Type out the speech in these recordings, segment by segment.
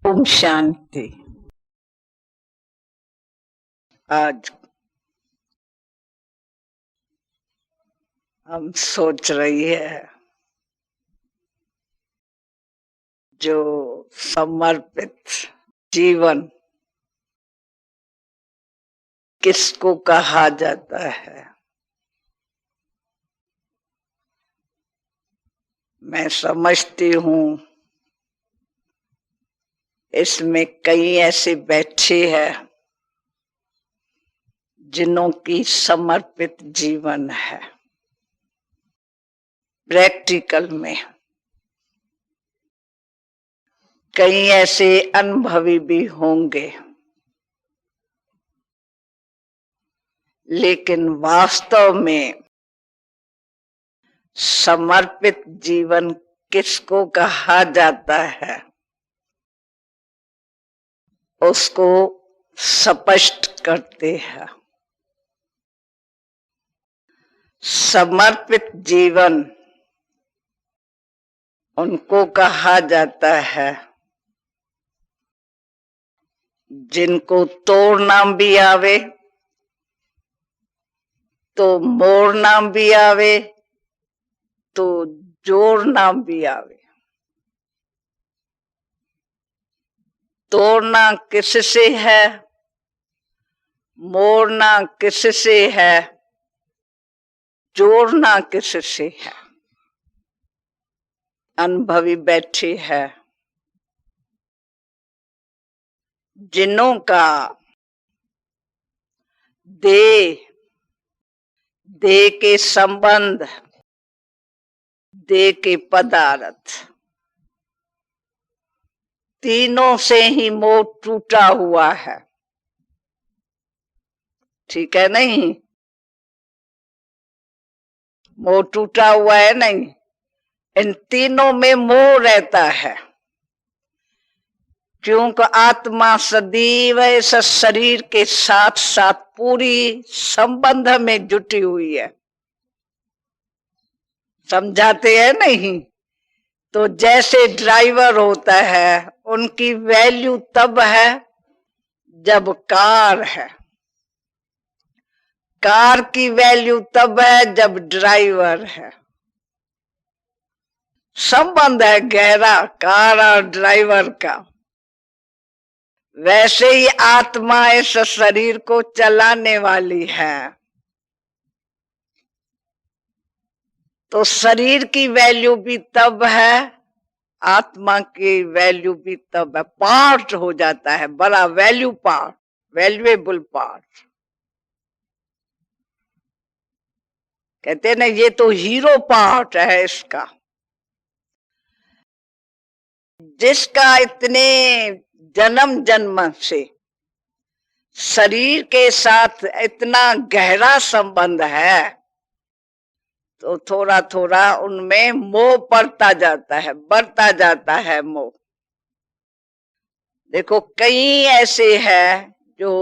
ओम शांति। आज हम सोच रही है जो समर्पित जीवन किसको कहा जाता है। मैं समझती हूँ इसमें कई ऐसे बैठे हैं जिन्हों की समर्पित जीवन है। प्रैक्टिकल में कई ऐसे अनुभवी भी होंगे, लेकिन वास्तव में समर्पित जीवन किसको कहा जाता है उसको स्पष्ट करते हैं। समर्पित जीवन उनको कहा जाता है जिनको तोड़ना भी आवे तो मोड़ना भी आवे तो जोड़ना भी आवे। तोड़ना किससे है, मोड़ना किससे है, जोड़ना किससे है। अनुभवी बैठे है जिन्हों का देह के संबंध, देह के पदार्थ तीनों से ही मोह टूटा हुआ है। ठीक है नहीं? मोह टूटा हुआ है नहीं, इन तीनों में मोह रहता है। क्योंकि आत्मा सदैव इस शरीर के साथ साथ पूरी संबंध में जुटी हुई है। समझाते हैं नहीं? तो जैसे ड्राइवर होता है उनकी वैल्यू तब है जब कार है, कार की वैल्यू तब है जब ड्राइवर है। संबंध है गहरा कार और ड्राइवर का। वैसे ही आत्मा इस शरीर को चलाने वाली है, तो शरीर की वैल्यू भी तब है, आत्मा की वैल्यू भी तब है। पार्ट हो जाता है, बड़ा वैल्यू पार्ट, वैल्यूएबल पार्ट। कहते हैं ना ये तो हीरो पार्ट है इसका, जिसका इतने जन्म जन्म से शरीर के साथ इतना गहरा संबंध है, तो थोड़ा थोड़ा उनमें मोह बढ़ता जाता है मोह। देखो कई ऐसे हैं जो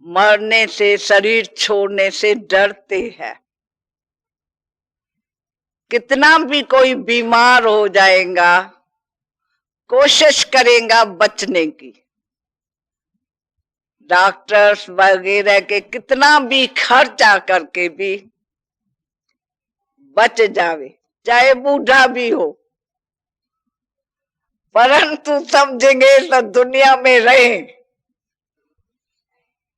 मरने से, शरीर छोड़ने से डरते हैं। कितना भी कोई बीमार हो जाएगा कोशिश करेगा बचने की, डॉक्टर्स वगैरह के कितना भी खर्चा करके भी बच जावे, चाहे बूढ़ा भी हो। परंतु समझेंगे तो दुनिया में रहे,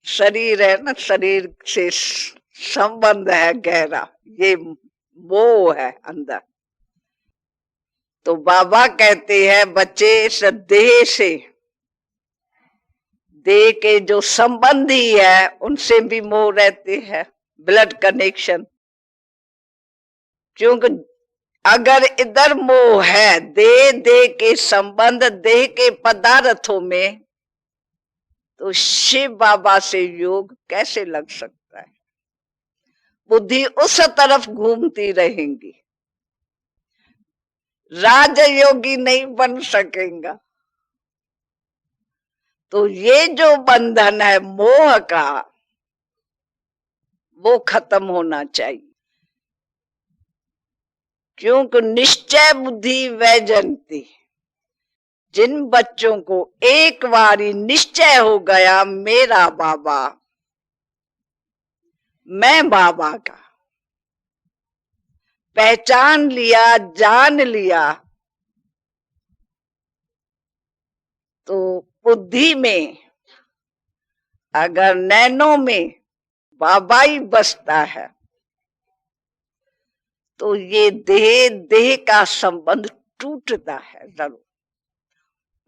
शरीर है ना, शरीर से संबंध है गहरा, ये मोह है अंदर। तो बाबा कहते हैं बच्चे इस देह से, देह के जो संबंधी है उनसे भी मोह रहते हैं, ब्लड कनेक्शन। क्योंकि अगर इधर मोह है देह के संबंध, देह के पदार्थों में, तो शिव बाबा से योग कैसे लग सकता है? बुद्धि उस तरफ घूमती रहेंगी, राजयोगी नहीं बन सकेगा। तो ये जो बंधन है मोह का, वो खत्म होना चाहिए। क्योंकि निश्चय बुद्धि वैजंती, जिन बच्चों को एक बारी निश्चय हो गया मेरा बाबा, मैं बाबा का, पहचान लिया, जान लिया, तो बुद्धि में अगर नैनों में बाबा ही बसता है तो ये देह देह का संबंध टूटता है जरूर,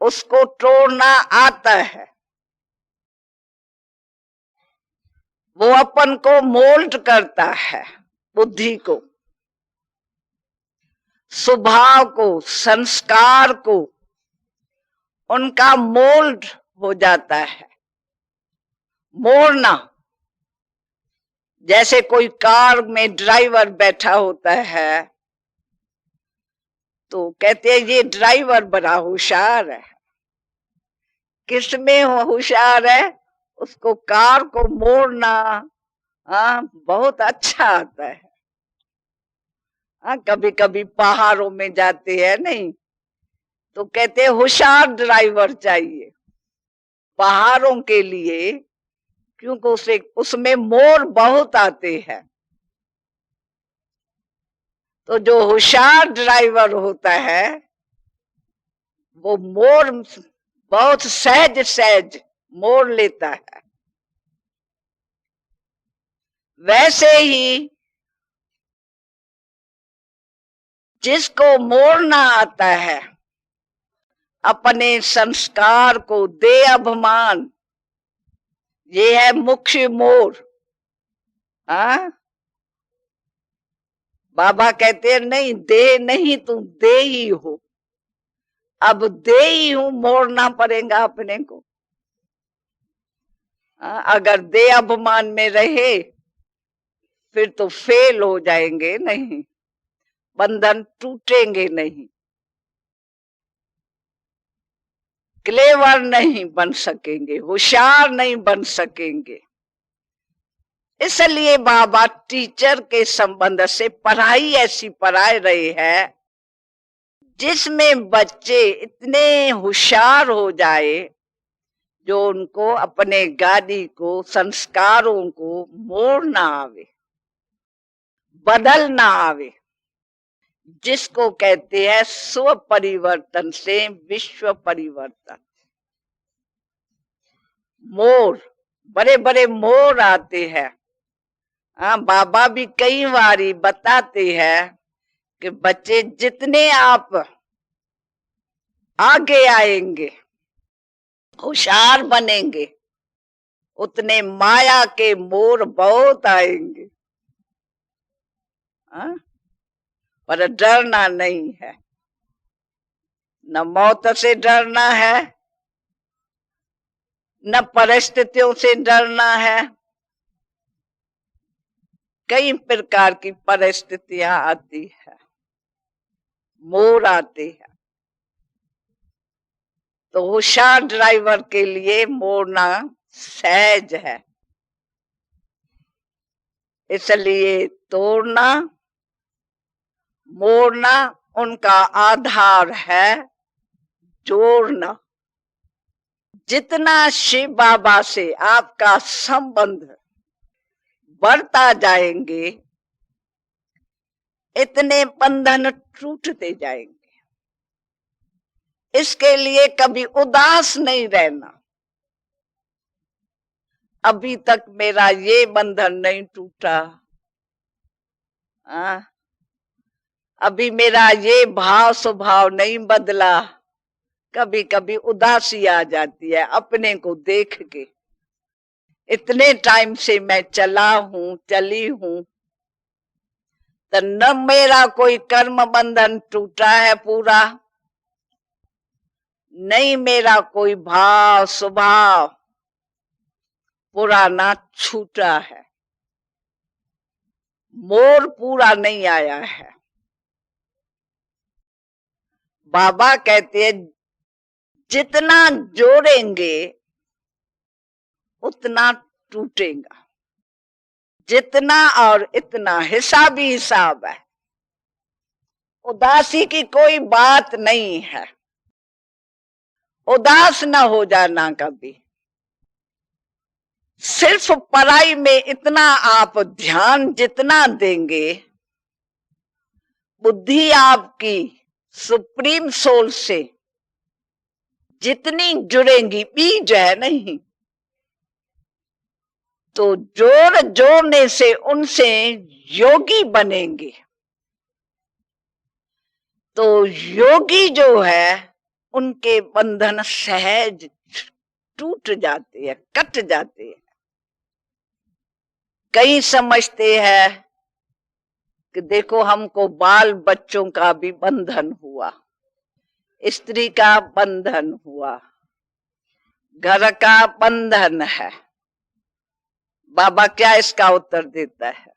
उसको तोड़ना आता है। वो अपन को मोल्ड करता है, बुद्धि को, स्वभाव को, संस्कार को, उनका मोल्ड हो जाता है। मोड़ना, जैसे कोई कार में ड्राइवर बैठा होता है तो कहते हैं ये ड्राइवर बड़ा होशियार है। किसमें होशियार है? उसको कार को मोड़ना बहुत अच्छा आता है। कभी कभी पहाड़ों में जाते हैं नहीं तो कहते हैं होशियार ड्राइवर चाहिए पहाड़ों के लिए, क्योंकि उसमें मोड़ बहुत आते हैं। तो जो होशियार ड्राइवर होता है वो मोड़ बहुत सहज सहज मोड़ लेता है। वैसे ही जिसको मोड़ना आता है अपने संस्कार को, दे अभिमान, ये है मुख्य मोड़। बाबा कहते हैं नहीं, दे नहीं, तुम दे ही हो। अब दे ही हूं, मोड़ना पड़ेगा अपने को। अगर दे अभिमान में रहे फिर तो फेल हो जाएंगे, नहीं, बंधन टूटेंगे नहीं, क्लेवर नहीं बन सकेंगे, होशियार नहीं बन सकेंगे। इसलिए बाबा टीचर के संबंध से पढ़ाई ऐसी पढ़ा रहे हैं जिसमें बच्चे इतने होशियार हो जाए जो उनको अपने गाड़ी को, संस्कारों को मोड़ना आवे, बदलना आवे, जिसको कहते हैं स्व परिवर्तन से विश्व परिवर्तन। मोड़, बड़े बड़े मोड़ आते हैं। बाबा भी कई बारी बताते हैं कि बच्चे जितने आप आगे आएंगे, होशियार बनेंगे, उतने माया के मोड़ बहुत आएंगे। पर डरना नहीं है, न मौत से डरना है, न परिस्थितियों से डरना है। कई प्रकार की परिस्थितियां आती है, मोड़ आते हैं, तो होशियार ड्राइवर के लिए मोड़ना सहज है। इसलिए तोड़ना, मोड़ना उनका आधार है जोड़ना। जितना शिव बाबा से आपका संबंध बढ़ता जाएंगे इतने बंधन टूटते जाएंगे। इसके लिए कभी उदास नहीं रहना, अभी तक मेरा ये बंधन नहीं टूटा, अभी मेरा ये भाव स्वभाव नहीं बदला। कभी कभी उदासी आ जाती है अपने को देख के, इतने टाइम से मैं चला हूं, चली हूं, तो न मेरा कोई कर्म बंधन टूटा है पूरा, नहीं मेरा कोई भाव स्वभाव पुराना छूटा है, मोड़ पूरा नहीं आया है। बाबा कहते हैं जितना जोड़ेंगे उतना टूटेगा, जितना और इतना हिसाबी हिसाब है, उदासी की कोई बात नहीं है। उदास ना हो जाना कभी। सिर्फ पढ़ाई में इतना आप ध्यान जितना देंगे, बुद्धि आपकी सुप्रीम सोल से जितनी जुड़ेंगी, बीज है नहीं, तो जोड़ जोड़ने से उनसे योगी बनेंगे। तो योगी जो है उनके बंधन सहज टूट जाते हैं, कट जाते हैं। कई समझते हैं कि देखो हमको बाल बच्चों का भी बंधन हुआ, स्त्री का बंधन हुआ, घर का बंधन है। बाबा क्या इसका उत्तर देता है?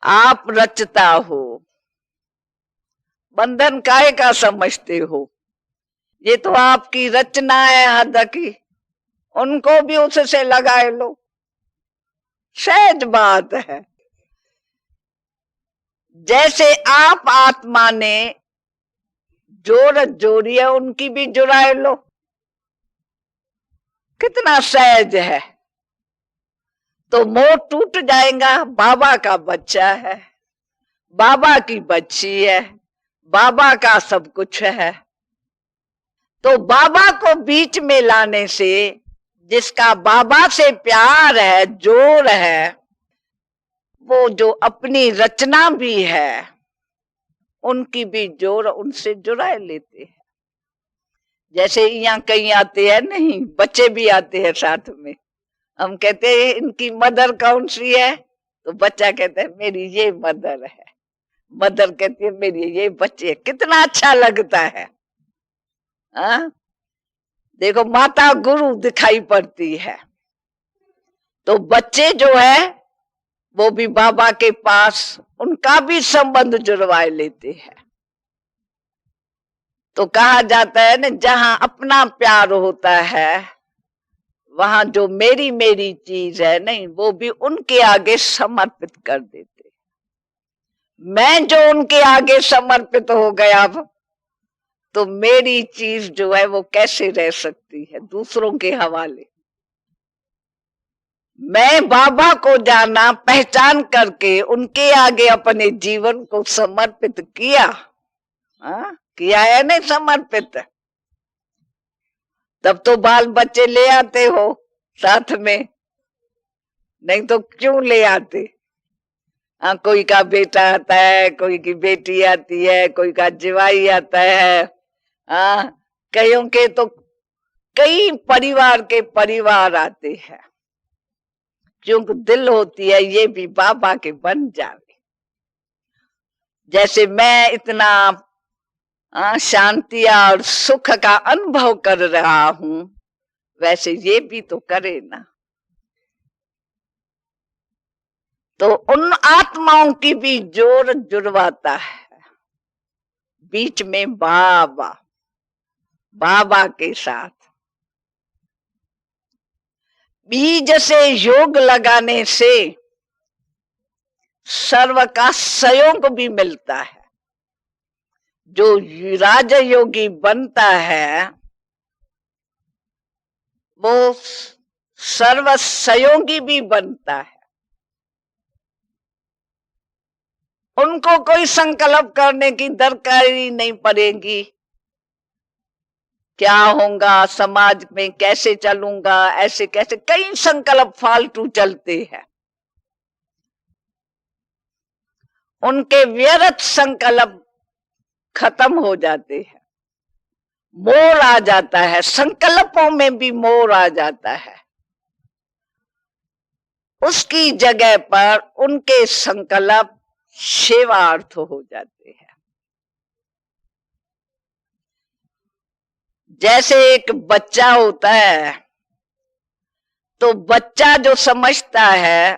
आप रचता हो, बंधन काहे का समझते हो? ये तो आपकी रचना है हद की, उनको भी उससे लगाए लो, सहज बात है। जैसे आप आत्मा ने जोड़ जोड़ी है, उनकी भी जुड़ाए लो, कितना सहज है। तो मोह टूट जाएगा। बाबा का बच्चा है, बाबा की बच्ची है, बाबा का सब कुछ है। तो बाबा को बीच में लाने से, जिसका बाबा से प्यार है, जोड़ है, वो जो अपनी रचना भी है उनकी भी जोड़ उनसे जुड़ा लेते हैं। जैसे यहाँ कहीं आते हैं नहीं, बच्चे भी आते हैं साथ में, हम कहते हैं इनकी मदर कौन सी है, तो बच्चा कहता है मेरी ये मदर है, मदर कहती है मेरी ये बच्चे है। कितना अच्छा लगता है। देखो माता गुरु दिखाई पड़ती है। तो बच्चे जो है वो भी बाबा के पास उनका भी संबंध जुड़वा लेते हैं। तो कहा जाता है ना, जहां अपना प्यार होता है वहां जो मेरी मेरी चीज है नहीं, वो भी उनके आगे समर्पित कर देते। मैं जो उनके आगे समर्पित हो गया, तो मेरी चीज जो है वो कैसे रह सकती है दूसरों के हवाले। मैं बाबा को जाना, पहचान करके उनके आगे अपने जीवन को समर्पित किया। किया है नहीं समर्पित, तब तो बाल बच्चे ले आते हो साथ में, नहीं तो क्यों ले आते। कोई का बेटा आता है, कोई की बेटी आती है, कोई का जवाई आता है। कईयों के तो कई परिवार के परिवार आते हैं, क्योंकि दिल होती है ये भी बाबा के बन जावे। जैसे मैं इतना शांति और सुख का अनुभव कर रहा हूं, वैसे ये भी तो करे ना। तो उन आत्माओं की भी जोड़ जुड़वाता है बीच में बाबा, बाबा के साथ। बीज से योग लगाने से सर्व का सहयोग भी मिलता है। जो राजयोगी बनता है वो सर्व सहयोगी भी बनता है। उनको कोई संकल्प करने की दरकारी नहीं पड़ेगी, क्या होगा समाज में, कैसे चलूंगा, ऐसे कैसे, कई संकल्प फालतू चलते हैं। उनके व्यर्थ संकल्प खत्म हो जाते हैं, मोर आ जाता है, संकल्पों में भी मोर आ जाता है। उसकी जगह पर उनके संकल्प सेवार्थ हो जाते हैं। जैसे एक बच्चा होता है, तो बच्चा जो समझता है,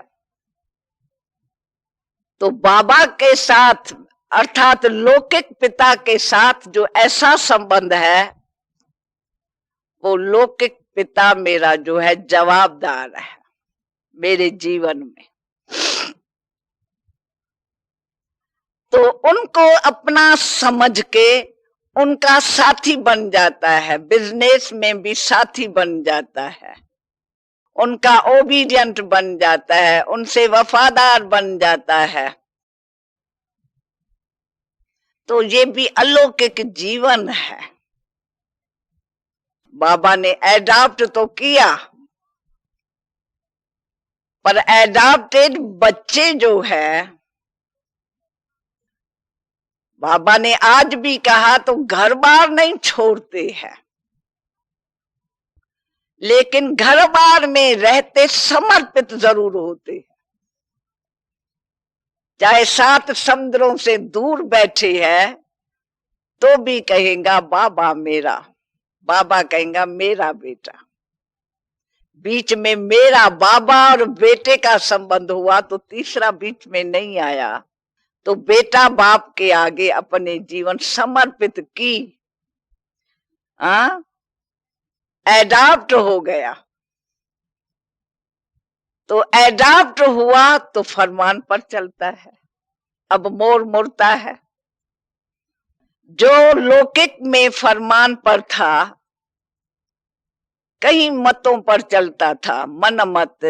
तो बाबा के साथ अर्थात लौकिक पिता के साथ जो ऐसा संबंध है, वो लौकिक पिता मेरा जो है जवाबदार है मेरे जीवन में। तो उनको अपना समझ के उनका साथी बन जाता है, बिजनेस में भी साथी बन जाता है, उनका ओबीडियंट बन जाता है, उनसे वफादार बन जाता है। तो ये भी अलौकिक जीवन है। बाबा ने एडॉप्ट तो किया, पर एडॉप्टेड बच्चे जो है, बाबा ने आज भी कहा तो घर बार नहीं छोड़ते हैं, लेकिन घर बार में रहते समर्पित जरूर होते हैं। चाहे 7 समुद्रों से दूर बैठे हैं तो भी कहेगा बाबा मेरा, बाबा कहेगा मेरा बेटा। बीच में मेरा बाबा और बेटे का संबंध हुआ तो तीसरा बीच में नहीं आया। तो बेटा बाप के आगे अपने जीवन समर्पित की, एडॉप्ट हो गया। तो एडॉप्ट हुआ तो फरमान पर चलता है, अब मोड़ मुड़ता है। जो लौकिक में फरमान पर था, कई मतों पर चलता था, मन मत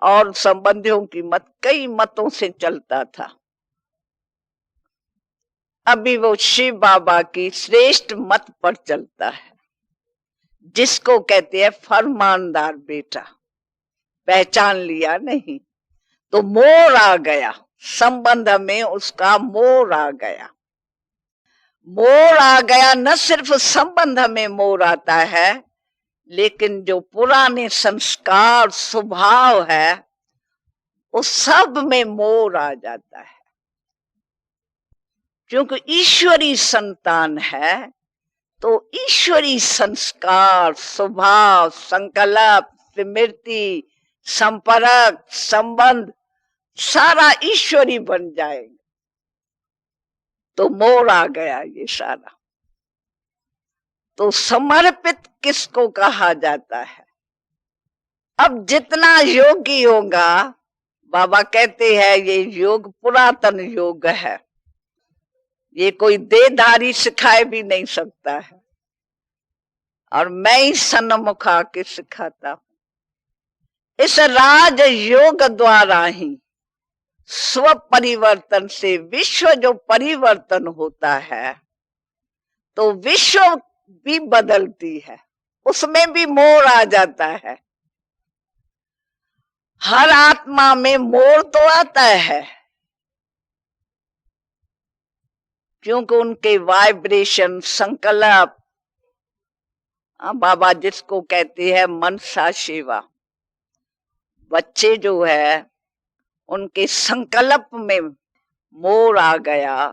और संबंधियों की मत, कई मतों से चलता था। अभी वो शिव बाबा की श्रेष्ठ मत पर चलता है, जिसको कहते हैं फरमानदार बेटा। पहचान लिया नहीं तो मोर आ गया, संबंध में उसका मोर आ गया। मोर आ गया, न सिर्फ संबंध में मोर आता है, लेकिन जो पुराने संस्कार स्वभाव है उस सब में मोर आ जाता है। क्योंकि ईश्वरी संतान है तो ईश्वरी संस्कार, स्वभाव, संकल्प, स्मृति, संपर्क, संबंध सारा ईश्वरी बन जाएगा। तो मोर आ गया ये सारा। तो समर्पित किसको कहा जाता है? अब जितना योगी होगा, बाबा कहते हैं ये योग पुरातन योग है, ये कोई देहधारी सिखाए भी नहीं सकता है, और मैं ही सन्मुख आके सिखाता हूं। इस राज योग द्वारा ही स्व परिवर्तन से विश्व जो परिवर्तन होता है, तो विश्व भी बदलती है, उसमें भी मोड़ आ जाता है। हर आत्मा में मोड़ तो आता है, क्योंकि उनके वाइब्रेशन, संकल्प, बाबा जिसको कहते हैं मनसा सेवा, बच्चे जो है उनके संकल्प में मोड़ आ गया,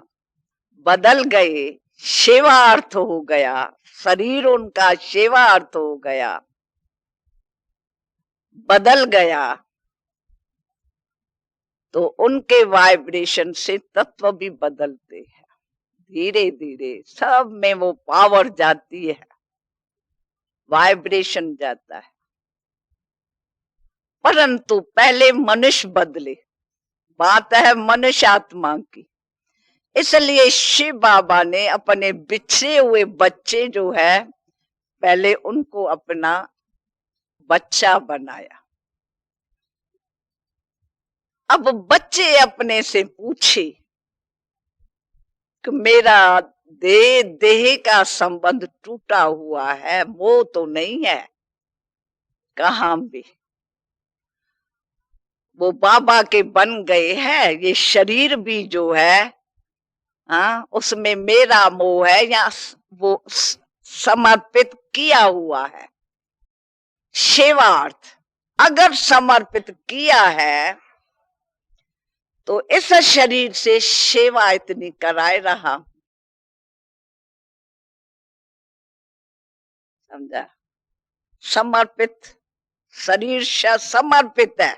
बदल गए, सेवा अर्थ हो गया, शरीर उनका सेवा अर्थ हो गया, बदल गया। तो उनके वाइब्रेशन से तत्व भी बदलते हैं, धीरे धीरे सब में वो पावर जाती है, वाइब्रेशन जाता है। परंतु पहले मनुष्य बदले, बात है मनुष्य आत्मा की। इसलिए शिव बाबा ने अपने बिछड़े हुए बच्चे जो है, पहले उनको अपना बच्चा बनाया। अब बच्चे अपने से पूछे कि मेरा देह का संबंध टूटा हुआ है, मोह तो नहीं है कहां भी, वो बाबा के बन गए हैं, ये शरीर भी जो है उसमें मेरा मोह है या वो समर्पित किया हुआ है। सेवार्थ अगर समर्पित किया है तो इस शरीर से सेवा इतनी कराए रहा, समझा? समर्पित शरीर समर्पित है,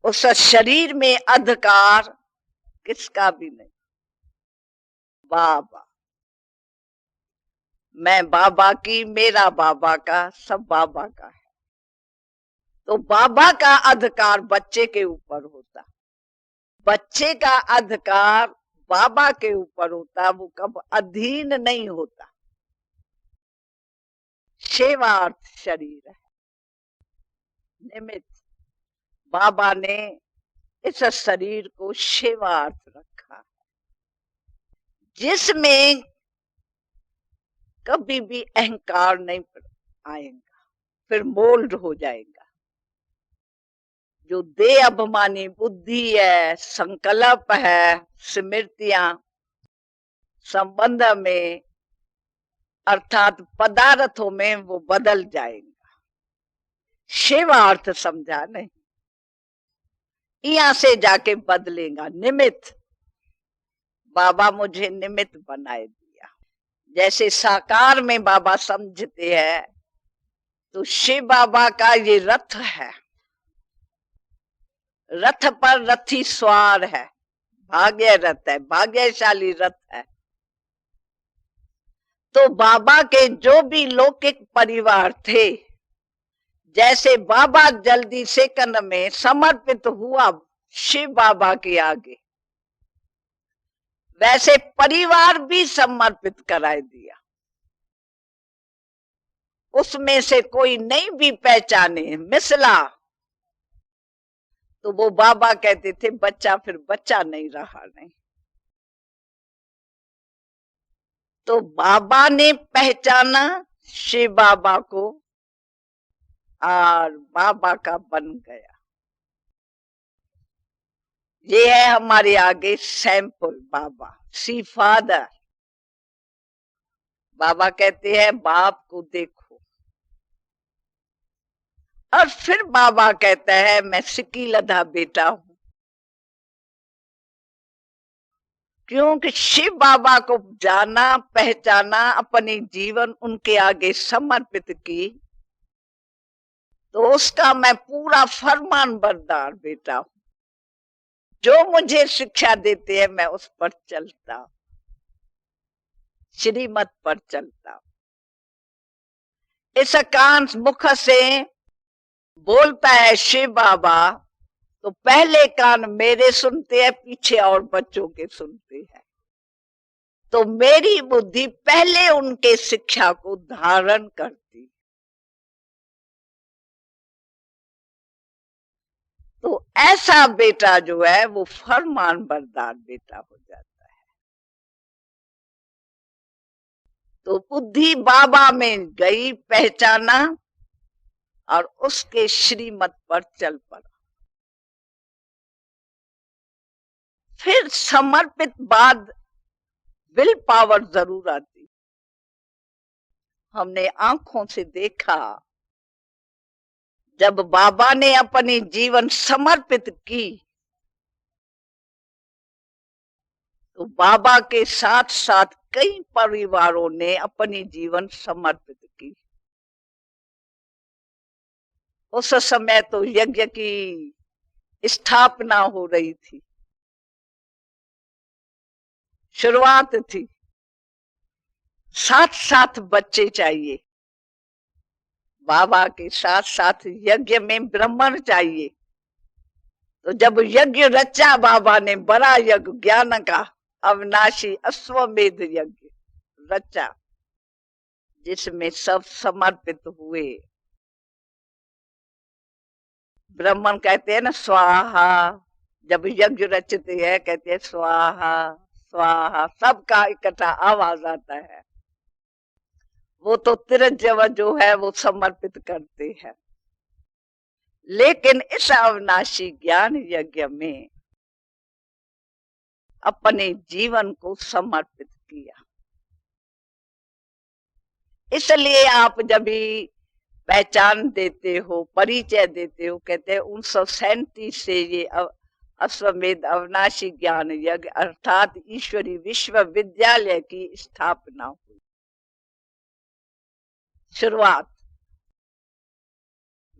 उस शरीर में अधिकार किसका भी नहीं। बाबा, मैं बाबा की, मेरा बाबा का, सब बाबा का है। तो बाबा का अधिकार बच्चे के ऊपर होता, बच्चे का अधिकार बाबा के ऊपर होता, वो कब अधीन नहीं होता। सेवार्थ शरीर है, निमित्त। बाबा ने इस शरीर को सेवार्थ रखा, जिसमें कभी भी अहंकार नहीं आएगा, फिर मोल्ड हो जाएगा। जो देह अभिमानी बुद्धि है, संकल्प है, स्मृतियां संबंध में अर्थात पदार्थों में वो बदल जाएगा। सेवार्थ समझा नहीं, यहां से जाके बदलेगा। निमित्त, बाबा मुझे निमित्त बनाए दिया। जैसे साकार में बाबा समझते हैं, तो शिव बाबा का ये रथ है, रथ पर रथी सवार है, भाग्य रथ है, भाग्यशाली रथ है। तो बाबा के जो भी लौकिक परिवार थे, जैसे बाबा जल्दी सेकंड में समर्पित हुआ शिव बाबा के आगे, वैसे परिवार भी समर्पित कराए दिया। उसमें से कोई नहीं भी पहचाने मिसला, तो वो बाबा कहते थे बच्चा फिर बच्चा नहीं रहा। नहीं, तो बाबा ने पहचाना शिव बाबा को और बाबा का बन गया। ये है हमारे आगे सैंपल। बाबा सी फादर, बाबा कहते हैं बाप को देखो। और फिर बाबा कहता है मैं सिक्की लधा बेटा हूं, क्योंकि शिव बाबा को जाना, पहचाना, अपने जीवन उनके आगे समर्पित की, तो उसका मैं पूरा फरमान बरदार बेटा हूं। जो मुझे शिक्षा देते हैं मैं उस पर चलता हूं, श्रीमत पर चलता हूं। इस कान मुख से बोलता है शिव बाबा, तो पहले कान मेरे सुनते हैं, पीछे और बच्चों के सुनते हैं। तो मेरी बुद्धि पहले उनके शिक्षा को धारण करती। तो ऐसा बेटा जो है वो फरमान बरदार बेटा हो जाता है। तो बुद्धि बाबा में गई, पहचाना और उसके श्रीमत पर चल पड़ा। फिर समर्पित बाद विल पावर जरूर आती। हमने आंखों से देखा, जब बाबा ने अपनी जीवन समर्पित की, तो बाबा के साथ साथ कई परिवारों ने अपनी जीवन समर्पित की। उस समय तो यज्ञ की स्थापना हो रही थी, शुरुआत थी। साथ साथ बच्चे चाहिए, बाबा के साथ साथ यज्ञ में ब्राह्मण चाहिए। तो जब यज्ञ रचा बाबा ने, बड़ा यज्ञ ज्ञान का अविनाशी अश्वमेध यज्ञ रचा, जिसमें सब समर्पित हुए। ब्राह्मण कहते हैं ना स्वाहा, जब यज्ञ रचते हैं कहते हैं स्वाहा स्वाहा, सबका इकट्ठा आवाज आता है। वो तो तिरजव जो है वो समर्पित करते हैं। लेकिन इस अविनाशी ज्ञान यज्ञ में अपने जीवन को समर्पित किया। इसलिए आप जब भी पहचान देते हो, परिचय देते हो, कहते हैं 1937 से ये अश्वमेध अविनाशी ज्ञान यज्ञ अर्थात ईश्वरी विश्वविद्यालय की स्थापना हुई। शुरुआत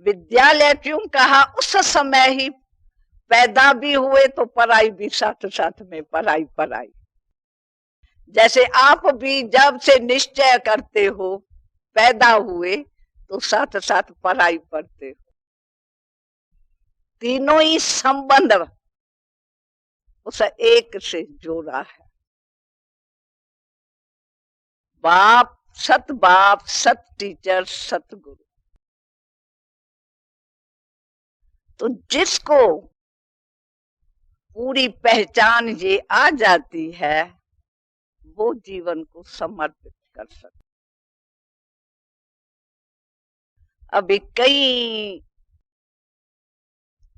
विद्यालय क्यों कहा, उस समय ही पैदा भी हुए तो पढ़ाई भी साथ साथ में, पढ़ाई। जैसे आप भी जब से निश्चय करते हो, पैदा हुए तो साथ साथ पढ़ाई पढ़ते हो। तीनों ही संबंध उस एक से जोड़ा है। बाप, सत टीचर, सत गुरु। तो जिसको पूरी पहचान ये आ जाती है, वो जीवन को समर्पित कर सकता। अभी कई,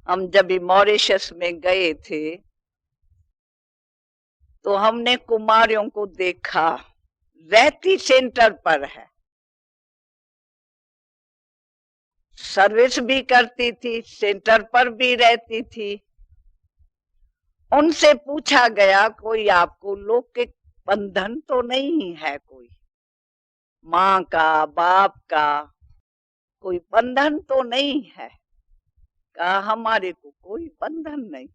हम जब मॉरिशस में गए थे तो हमने कुमारियों को देखा, रहती सेंटर पर है, सर्विस भी करती थी, सेंटर पर भी रहती थी। उनसे पूछा गया, कोई आपको लौकिक बंधन तो नहीं है? कोई माँ का, बाप का कोई बंधन तो नहीं है? कहा, हमारे को कोई बंधन नहीं।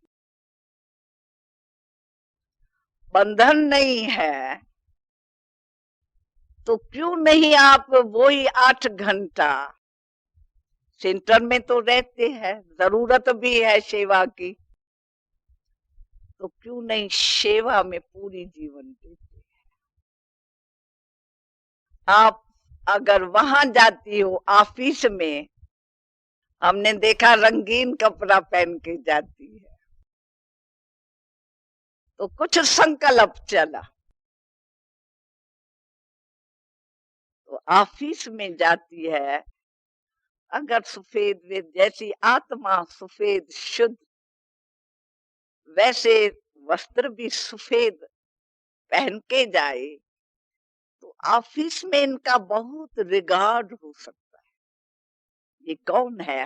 बंधन नहीं है तो क्यों नहीं आप वही 8 घंटा सेंटर में तो रहते हैं, जरूरत भी है सेवा की, तो क्यों नहीं सेवा में पूरी जीवन देते हैं? आप अगर वहां जाती हो ऑफिस में, हमने देखा रंगीन कपड़ा पहन के जाती है, तो कुछ संकल्प चला, तो ऑफिस में जाती है, अगर सफेद वेद जैसी आत्मा सफेद शुद्ध, वैसे वस्त्र भी सफेद पहन के जाए, तो ऑफिस में इनका बहुत रिगार्ड हो सकता है। ये कौन है?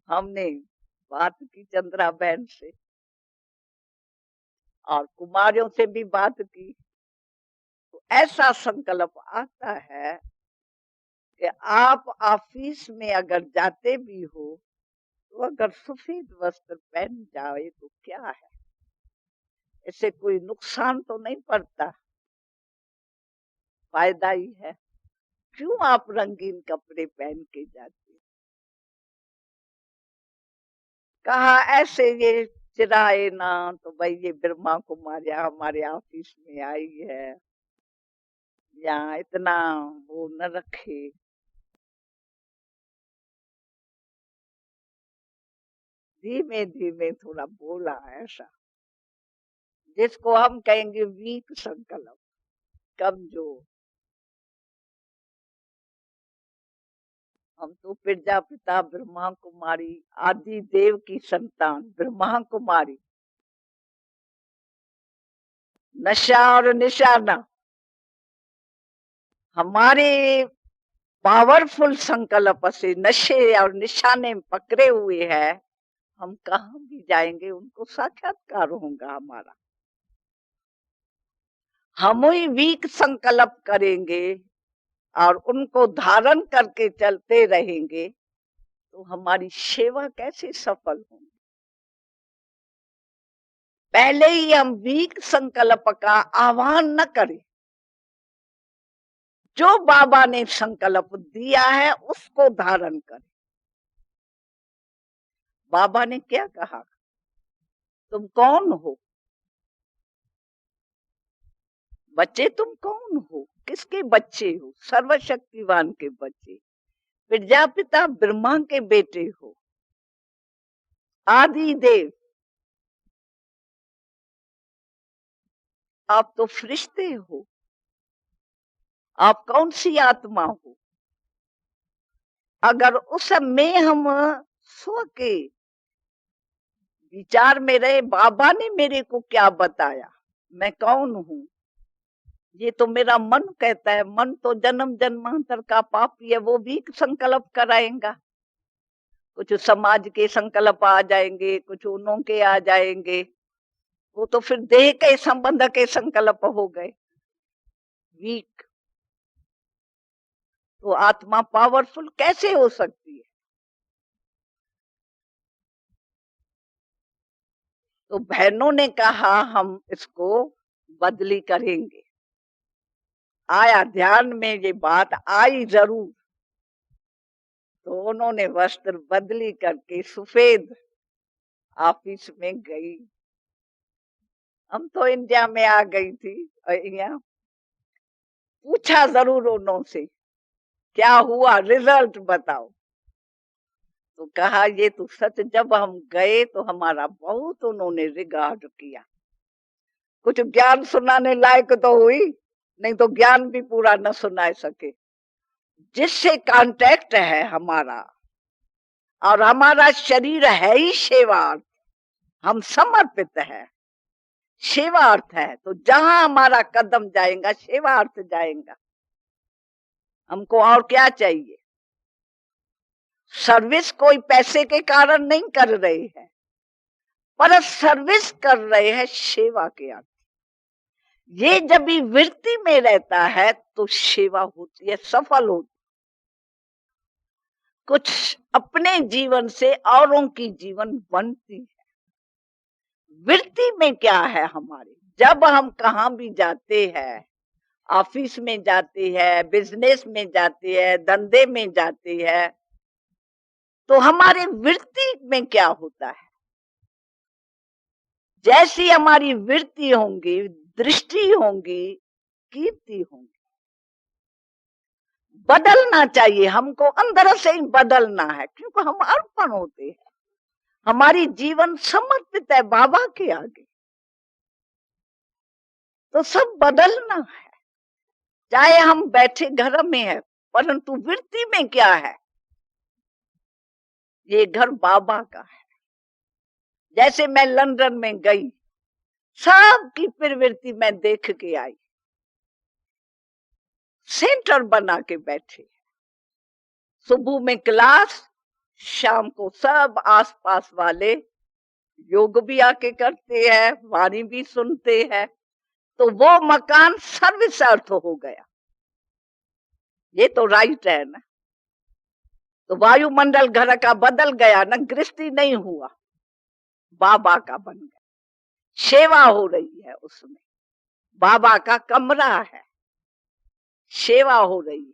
हमने बात की चंद्रा बहन से और कुमारियों से भी बात की, तो ऐसा संकल्प आता है कि आप ऑफिस में अगर जाते भी हो तो अगर सफेद वस्त्र पहन जाए तो क्या है, इससे कोई नुकसान तो नहीं पड़ता, फायदा ही है। क्यों आप रंगीन कपड़े पहन के जाते? कहा ऐसे ये चिराए ना, तो भाई ये ब्रह्मा कुमारियां हमारे ऑफिस में आई है, यहाँ इतना वो न रखे। धीमे धीमे थोड़ा बोला ऐसा, जिसको हम कहेंगे वीक संकल्प, कमजोर। हम तो प्रजापिता ब्रह्मा कुमारी आदि देव की संतान ब्रह्मा कुमारी, नशा और निशाना हमारे पावरफुल संकल्प से नशे और निशाने पकड़े हुए हैं। हम कहाँ भी जाएंगे उनको साक्षात्कार होगा हमारा। हम ही वीक संकल्प करेंगे और उनको धारण करके चलते रहेंगे, तो हमारी सेवा कैसे सफल होगी? पहले ही हम वीक संकल्प का आह्वान न करें, जो बाबा ने संकल्प दिया है उसको धारण करें। बाबा ने क्या कहा? तुम कौन हो? बच्चे तुम कौन हो? किसके बच्चे हो? सर्वशक्तिवान के बच्चे, प्रजापिता ब्रह्मा के बेटे हो, आदि देव। आप तो फरिश्ते हो, आप कौन सी आत्मा हो? अगर उस समय हम स्व के विचार में रहे, बाबा ने मेरे को क्या बताया, मैं कौन हूं, ये तो मेरा मन कहता है, मन तो जन्म जन्मांतर का पापी है, वो भी संकल्प कराएगा। कुछ समाज के संकल्प आ जाएंगे, कुछ उन्हों के आ जाएंगे, वो तो फिर देह के संबंध के संकल्प हो गए वीक। तो आत्मा पावरफुल कैसे हो सकती है? तो बहनों ने कहा हम इसको बदली करेंगे। आया ध्यान में, ये बात आई जरूर, तो उन्होंने वस्त्र बदली करके सफेद ऑफिस में गई, हम तो इंडिया में आ गई थी, और यहाँ पूछा जरूर उन्हों से क्या हुआ, रिजल्ट बताओ। तो कहा ये तो सच, जब हम गए तो हमारा बहुत उन्होंने रिगार्ड किया। कुछ ज्ञान सुनाने लायक तो हुई, नहीं तो ज्ञान भी पूरा न सुना सके। जिससे कांटेक्ट है हमारा, और हमारा शरीर है ही सेवार्थ, हम समर्पित है, सेवार्थ है। तो जहां हमारा कदम जाएगा सेवार्थ जाएगा। हमको और क्या चाहिए? सर्विस कोई पैसे के कारण नहीं कर रहे हैं, पर सर्विस कर रहे हैं सेवा के अर्थ। ये जब भी वृत्ति में रहता है तो सेवा होती है, सफल होती। कुछ अपने जीवन से औरों की जीवन बनती है। वृत्ति में क्या है हमारे, जब हम कहाँ भी जाते हैं, ऑफिस में जाते हैं, बिजनेस में जाते हैं, धंधे में जाते हैं, तो हमारे वृत्ति में क्या होता है? जैसी हमारी वृत्ति होंगी, दृष्टि होंगी, कीर्ति होंगी। बदलना चाहिए हमको, अंदर से ही बदलना है, क्योंकि हम अर्पण होते हैं। हमारी जीवन समर्पित है बाबा के आगे, तो सब बदलना है। चाहे हम बैठे घर में है, परंतु वृत्ति में क्या है? ये घर बाबा का है। जैसे मैं लंदन में गई, सबकी प्रवृत्ति मैं देख के आई, सेंटर बना के बैठे, सुबह में क्लास, शाम को सब आसपास वाले योग भी आके करते हैं, वाणी भी सुनते हैं। तो वो मकान सर्विस अर्थ हो गया। ये तो राइट है ना। तो वायुमंडल घर का बदल गया ना, गृहस्थी नहीं हुआ, बाबा का बन गया। सेवा हो रही है उसमें, बाबा का कमरा है, सेवा हो रही है।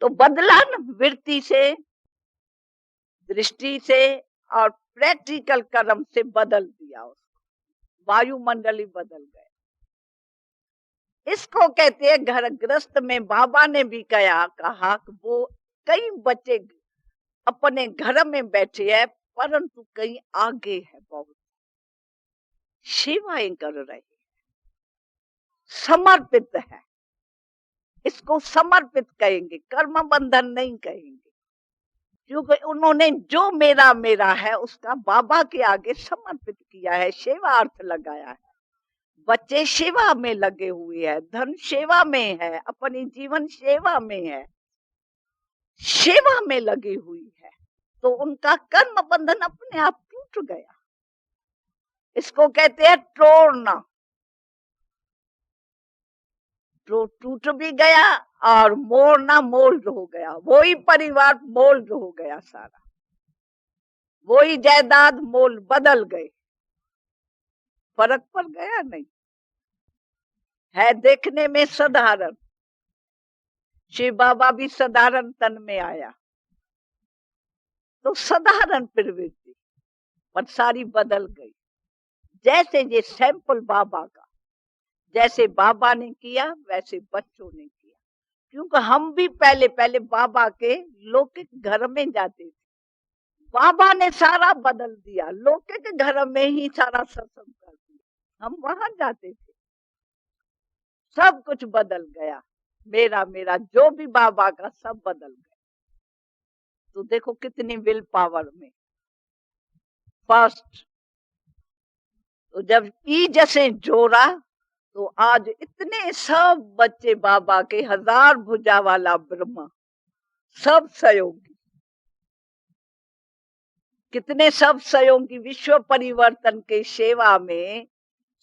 तो बदला न, वृत्ति से, दृष्टि से और प्रैक्टिकल कर्म से बदल दिया उसको, वायुमंडल ही बदल गए। इसको कहते हैं घर ग्रस्त में। बाबा ने भी कहा कि वो कई बच्चे अपने घर में बैठे हैं, परंतु कहीं आगे है, बहुत सेवाएं कर रहे, समर्पित है। इसको समर्पित कहेंगे, कर्म बंधन नहीं कहेंगे, क्योंकि उन्होंने जो मेरा मेरा है उसका बाबा के आगे समर्पित किया है, सेवा अर्थ लगाया है। बच्चे सेवा में लगे हुए हैं, धन सेवा में है, अपनी जीवन सेवा में है, सेवा में लगी हुई है, तो उनका कर्म बंधन अपने आप टूट गया। इसको कहते हैं तोड़ना। तो टूट भी गया और मोड़ना मोल्ड हो गया, वही परिवार मोल्ड हो गया सारा, वही जायदाद मोल बदल गए। फर्क पड़ गया नहीं है, देखने में साधारण, शिव बाबा भी साधारण तन में आया, तो साधारण प्रवृत्ति पर सारी बदल गई। जैसे ये सैंपल बाबा का, जैसे बाबा ने किया वैसे बच्चों ने किया, क्योंकि हम भी पहले पहले बाबा के लौकिक घर में जाते थे। बाबा ने सारा बदल दिया, लौकिक घर में ही सारा सत्संग कर दिया, हम वहां जाते थे, सब कुछ बदल गया। मेरा मेरा जो भी बाबा का सब बदल गया। तो देखो कितनी विल पावर में। फर्स्ट तो जब ई जैसे जोड़ा, तो आज इतने सब बच्चे बाबा के, हजार भुजा वाला ब्रह्मा, सब सहयोगी, कितने सब सहयोगी विश्व परिवर्तन के सेवा में,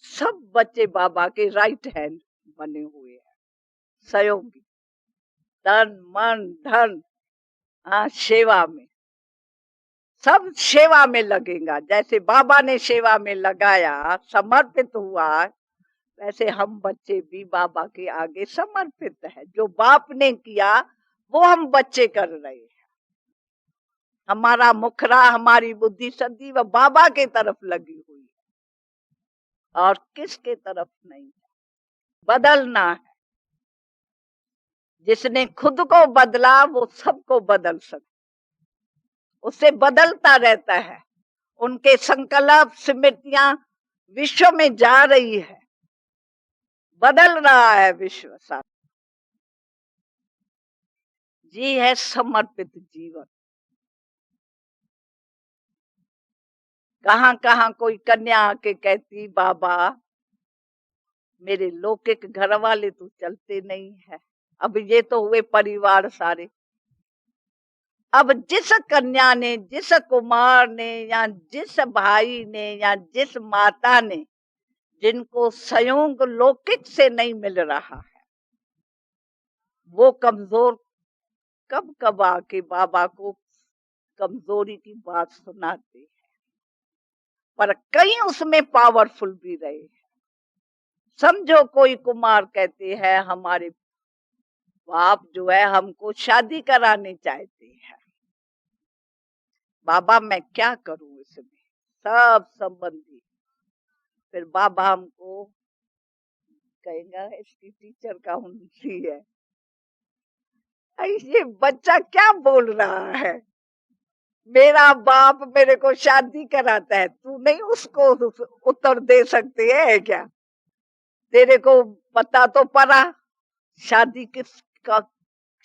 सब बच्चे बाबा के राइट हैंड बने हुए हैं, सहयोगी, तन मन धन, सेवा में, सब सेवा में लगेगा। जैसे बाबा ने सेवा में लगाया, समर्पित हुआ, वैसे हम बच्चे भी बाबा के आगे समर्पित है। जो बाप ने किया वो हम बच्चे कर रहे हैं। हमारा मुखरा, हमारी बुद्धि सदैव बाबा के तरफ लगी हुई है और किसके तरफ नहीं। बदलना है। जिसने खुद को बदला वो सबको बदल सकता, उससे बदलता रहता है। उनके संकल्प स्मृतियां विश्व में जा रही है, बदल रहा है विश्व साथ। जी है समर्पित जीवन। कहां कहां कोई कन्या आके कहती, बाबा मेरे लौकिक घर वाले तो चलते नहीं है। अब ये तो हुए परिवार सारे। अब जिस कन्या ने, जिस कुमार ने, या जिस भाई ने, या जिस माता ने, जिनको संयोग लौकिक से नहीं मिल रहा है, वो कमजोर कब कब आके बाबा को कमजोरी की बात सुनाते हैं, पर कई उसमें पावरफुल भी रहे हैं। समझो कोई कुमार कहते हैं हमारे बाप जो है हमको शादी कराने चाहते हैं, बाबा मैं क्या करूं इसमें, सब संबंधी। फिर बाबा हमको कहेगा इसकी टीचर का उनसी है। ये बच्चा क्या बोल रहा है, मेरा बाप मेरे को शादी कराता है, तू नहीं उसको उत्तर दे सकती है क्या? तेरे को पता तो पड़ा शादी किसका,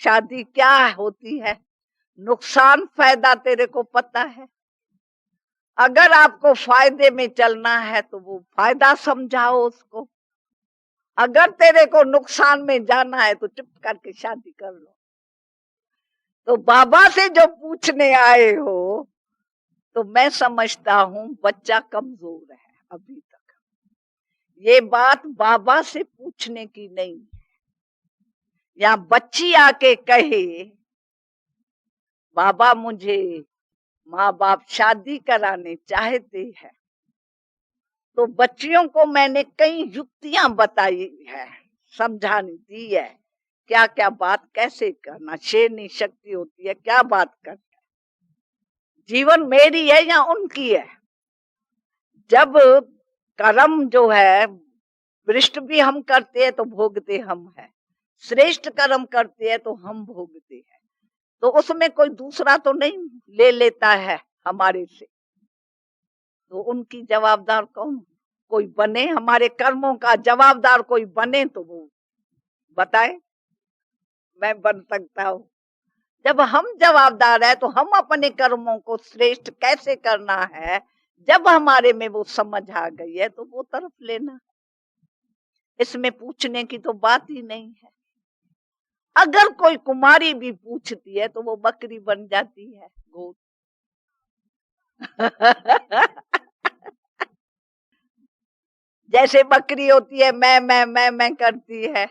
शादी क्या होती है, नुकसान फायदा तेरे को पता है। अगर आपको फायदे में चलना है तो वो फायदा समझाओ उसको, अगर तेरे को नुकसान में जाना है तो चुप करके शादी कर लो। तो बाबा से जो पूछने आए हो, तो मैं समझता हूं बच्चा कमजोर है अभी तक। ये बात बाबा से पूछने की नहीं है। या बच्ची आके कहे बाबा मुझे माँ बाप शादी कराने चाहते हैं, तो बच्चियों को मैंने कई युक्तियां बताई है, समझानी दी है, क्या क्या बात कैसे करना, शेरनी शक्ति होती है, क्या बात करना। जीवन मेरी है या उनकी है? जब कर्म जो है वृष्ट भी हम करते हैं तो भोगते हम हैं, श्रेष्ठ कर्म करते हैं तो हम भोगते हैं, तो उसमें कोई दूसरा तो नहीं ले लेता है हमारे से। तो उनकी जवाबदार कौन? कोई बने हमारे कर्मों का जवाबदार, कोई बने तो वो बताए। मैं बन सकता हूँ? जब हम जवाबदार है तो हम अपने कर्मों को श्रेष्ठ कैसे करना है, जब हमारे में वो समझ आ गई है तो वो तरफ लेना। इसमें पूछने की तो बात ही नहीं है। अगर कोई कुमारी भी पूछती है तो वो बकरी बन जाती है गोद। जैसे बकरी होती है मैं करती है,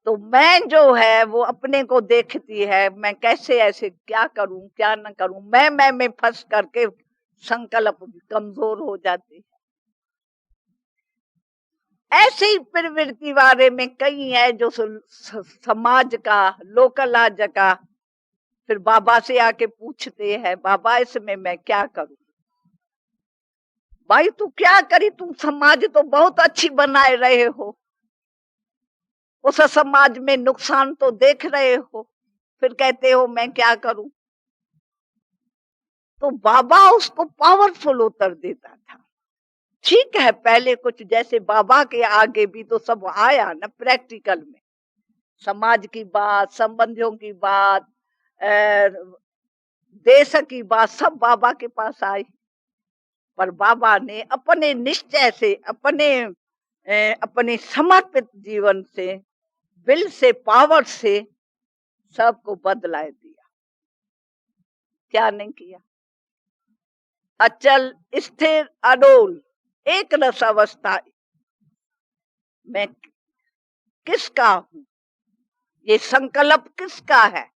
तो मैं जो है वो अपने को देखती है, मैं कैसे ऐसे क्या करूं क्या न करूं, मैं में फंस करके संकल्प कमजोर हो जाती है। ऐसे ही प्रवृत्ति बारे में कई है जो समाज का लोकलाज का फिर बाबा से आके पूछते हैं, बाबा इसमें मैं क्या करूं? भाई तू क्या करी, तू समाज तो बहुत अच्छी बनाए रहे हो, उस समाज में नुकसान तो देख रहे हो, फिर कहते हो मैं क्या करूं? तो बाबा उसको पावरफुल उत्तर देता था। ठीक है, पहले कुछ जैसे बाबा के आगे भी तो सब आया ना प्रैक्टिकल में, समाज की बात, संबंधियों की बात, देश की बात, सब बाबा के पास आई। पर बाबा ने अपने निश्चय से, अपने समर्पित जीवन से, विल से, पावर से सबको बदला दिया। क्या नहीं किया? अचल स्थिर अडोल एक रस अवस्था मैं किसका हूं, ये संकल्प किसका है,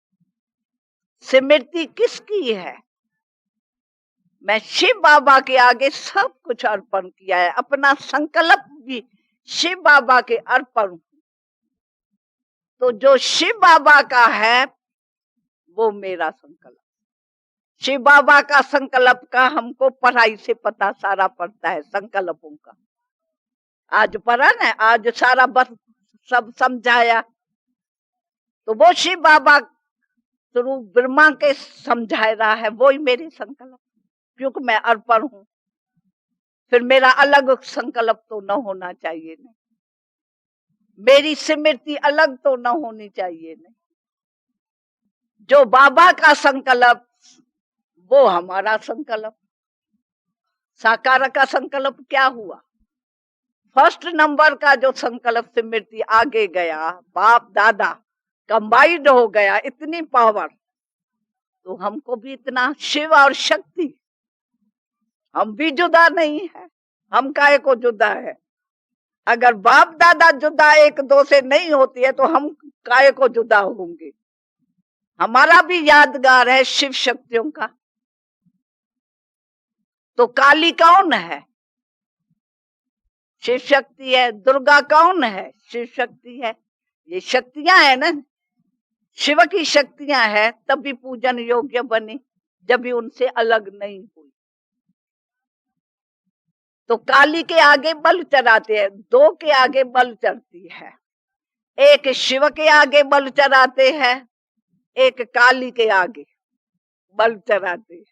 स्मृति किसकी है? मैं शिव बाबा के आगे सब कुछ अर्पण किया है, अपना संकल्प भी शिव बाबा के अर्पण। तो जो शिव बाबा का है वो मेरा संकल्प। शिव बाबा का संकल्प का हमको पढ़ाई से पता सारा पड़ता है, संकल्पों का। आज पढ़ा ना, आज सारा बस सब समझाया। तो वो शिव बाबा थ्रू ब्रह्मा के समझा रहा है, वो ही मेरे संकल्प, क्योंकि मैं अर्पण हूं। फिर मेरा अलग संकल्प तो न होना चाहिए नहीं, मेरी स्मृति अलग तो न होनी चाहिए नहीं। जो बाबा का संकल्प वो हमारा संकल्प। साकार का संकल्प क्या हुआ? फर्स्ट नंबर का जो संकल्प स्मृति आगे गया, बाप दादा कंबाइंड हो गया, इतनी पावर। तो हमको भी इतना शिव और शक्ति, हम भी जुदा नहीं है, हम काहे को जुदा है? अगर बाप दादा जुदा एक दो से नहीं होती है तो हम काहे को जुदा होंगे? हमारा भी यादगार है शिव शक्तियों का। तो काली कौन है? शिव शक्ति है। दुर्गा कौन है? शिव शक्ति है। ये शक्तियां है ना, शिव की शक्तियां है, तभी पूजन योग्य बनी, जब भी उनसे अलग नहीं हुई। तो काली के आगे बल चढ़ाते हैं, दो के आगे बल चढ़ती है, एक शिव के आगे बल चढ़ाते हैं, एक काली के आगे बल चढ़ाते हैं।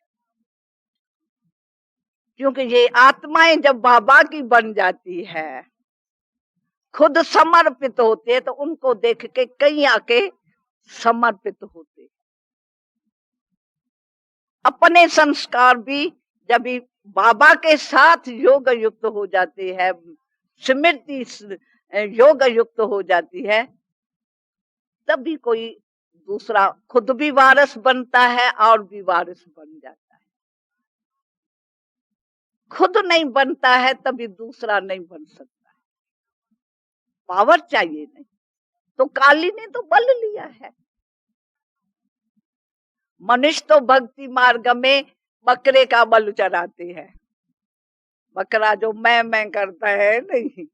क्योंकि ये आत्माएं जब बाबा की बन जाती है, खुद समर्पित होते हैं, तो उनको देख के कई आके समर्पित होते। अपने संस्कार भी जब बाबा के साथ योग युक्त हो जाते हैं, स्मृति योग युक्त हो जाती है, तभी कोई दूसरा खुद भी वारिस बनता है और भी वारिस बन जाता है। खुद नहीं बनता है तभी दूसरा नहीं बन सकता है। पावर चाहिए नहीं। तो काली ने तो बल लिया है। मनुष्य तो भक्ति मार्ग में बकरे का बल चढ़ाते हैं। बकरा जो मैं करता है नहीं,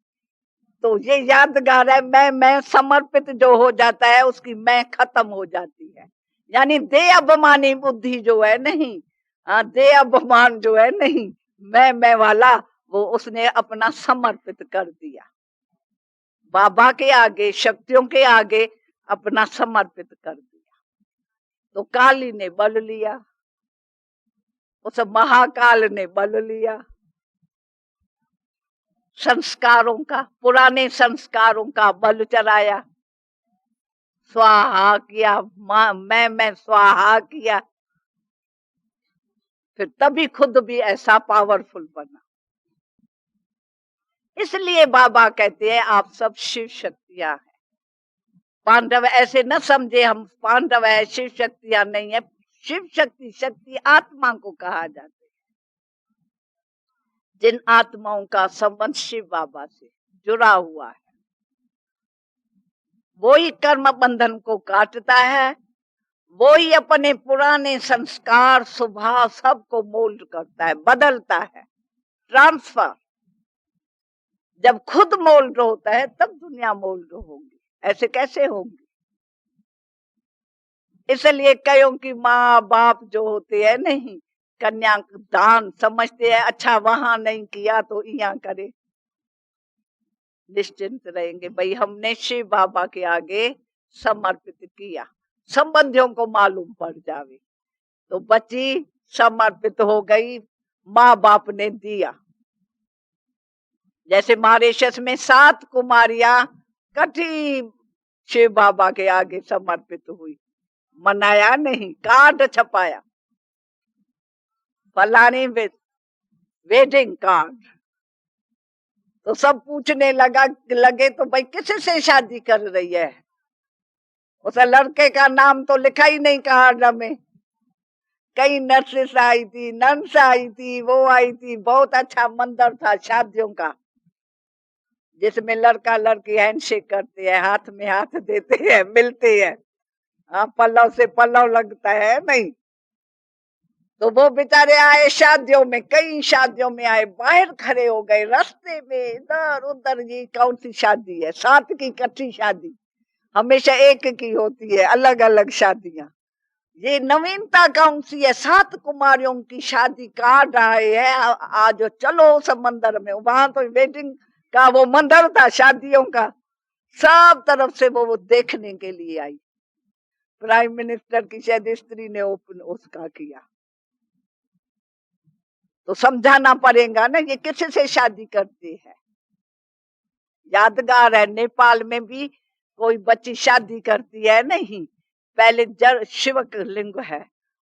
तो ये यादगार है। मैं समर्पित जो हो जाता है, उसकी मैं खत्म हो जाती है। यानी दे अभिमानी बुद्धि जो है नहीं, दे अभिमान जो है नहीं, मैं वाला, वो उसने अपना समर्पित कर दिया बाबा के आगे, शक्तियों के आगे अपना समर्पित कर दिया। तो काली ने बल लिया, उस महाकाल ने बल लिया, संस्कारों का, पुराने संस्कारों का बल चलाया, स्वाहा किया, मैं स्वाहा किया। फिर तभी खुद भी ऐसा पावरफुल बना। इसलिए बाबा कहते हैं आप सब शिव शक्तियां हैं। पांडव ऐसे न समझे हम पांडव है, शिव शक्तियां नहीं है। शिव शक्ति, शक्ति आत्मा को कहा जाता है। जिन आत्माओं का संबंध शिव बाबा से जुड़ा हुआ है, वो ही कर्म बंधन को काटता है, वो ही अपने पुराने संस्कार स्वभाव सबको मोल्ड करता है, बदलता है, ट्रांसफर। जब खुद मोल्ड होता है तब दुनिया मोल्ड होगी, ऐसे कैसे होगी? इसलिए कईयों की माँ बाप जो होते हैं नहीं, कन्या दान समझते हैं, अच्छा वहां नहीं किया तो यहाँ करे, निश्चिंत रहेंगे भाई हमने शिव बाबा के आगे समर्पित किया। संबंधियों को मालूम पड़ जावे तो बच्ची समर्पित हो गई, माँ बाप ने दिया। जैसे मॉरिशस में 7 कुमारियां कठी शिव बाबा के आगे समर्पित हुई, मनाया नहीं, कार्ड छपाया, फलानी वेडिंग कार्ड। तो सब पूछने लगे तो भाई किसी से शादी कर रही है? उस लड़के का नाम तो लिखा ही नहीं कार्ड में। कई नर्सेस आई थी, नर्स आई थी, वो आई थी। बहुत अच्छा मंदिर था शादियों का, जिसमें लड़का लड़की हैंडशेक करते हैं, हाथ में हाथ देते हैं, मिलते हैं, पल्लव से पल्लव लगता है नहीं। तो वो बेचारे आए शादियों में, कई शादियों में आए, बाहर खड़े हो गए रास्ते में, इधर उधर। ये कौन सी शादी है? 7 की इकट्ठी शादी हमेशा एक की होती है, अलग अलग शादियां। ये नवीनता कौन सी है? 7 कुमारियों की शादी काट आए हैं। आज चलो समंदर में, वहां तो वेडिंग का वो मंदिर था शादियों का, सब तरफ से वो देखने के लिए आई। प्राइम मिनिस्टर की शायद स्त्री ने ओपन उसका किया, तो समझाना पड़ेगा ना ये किससे शादी करती है। यादगार है, नेपाल में भी कोई बच्ची शादी करती है नहीं, पहले जड़ शिव लिंग है,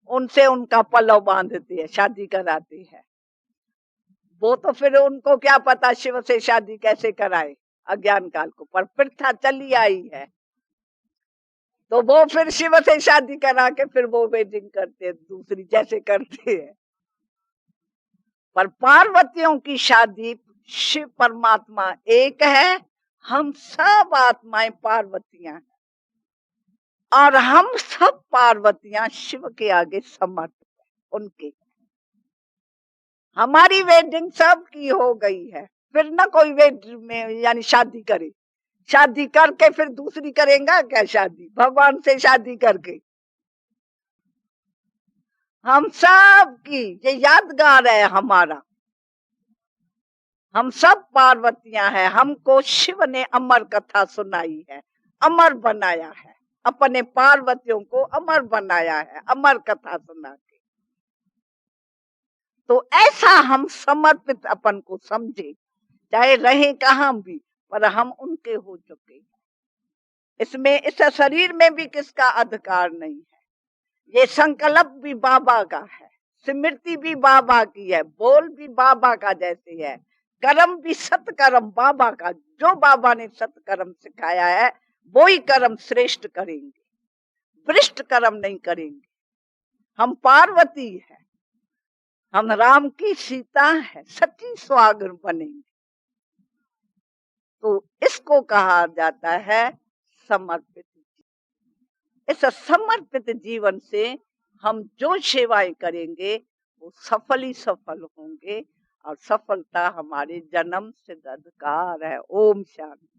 उनसे उनका पल्लव बांधती है, शादी कराती है। वो तो फिर उनको क्या पता शिव से शादी कैसे कराए, अज्ञान काल को, पर प्रथा चली आई है। तो वो फिर शिव से शादी करा के फिर वो वेडिंग करते हैं दूसरी जैसे करते हैं। पर पार्वतियों की शादी, शिव परमात्मा एक है, हम सब आत्माएं पार्वतियां हैं, और हम सब पार्वतियां शिव के आगे समर्पित हैं उनके। हमारी वेडिंग सब की हो गई है, फिर ना कोई वेडिंग में यानी शादी करे, शादी करके फिर दूसरी करेगा क्या शादी भगवान से शादी करके? हम सब की ये यादगार है हमारा, हम सब पार्वतियां हैं। हमको शिव ने अमर कथा सुनाई है, अमर बनाया है, अपने पार्वतियों को अमर बनाया है, अमर कथा सुना के। तो ऐसा हम समर्पित अपन को समझे, चाहे रहे कहां भी, पर हम उनके हो चुके हैं। इसमें इस शरीर में भी किसका अधिकार नहीं है। ये संकल्प भी बाबा का है, स्मृति भी बाबा की है, बोल भी बाबा का जैसे है, कर्म भी सत्कर्म बाबा का, जो बाबा ने सत्कर्म सिखाया है वो ही कर्म श्रेष्ठ करेंगे, भ्रष्ट कर्म नहीं करेंगे। हम पार्वती है, हम राम की सीता है, सच्ची सुहागन बनेंगे। तो इसको कहा जाता है समर्पित। इस समर्पित जीवन से हम जो सेवाएं करेंगे वो सफल ही सफल होंगे, और सफलता हमारे जन्म सिद्ध अधिकार है। ओम शांति।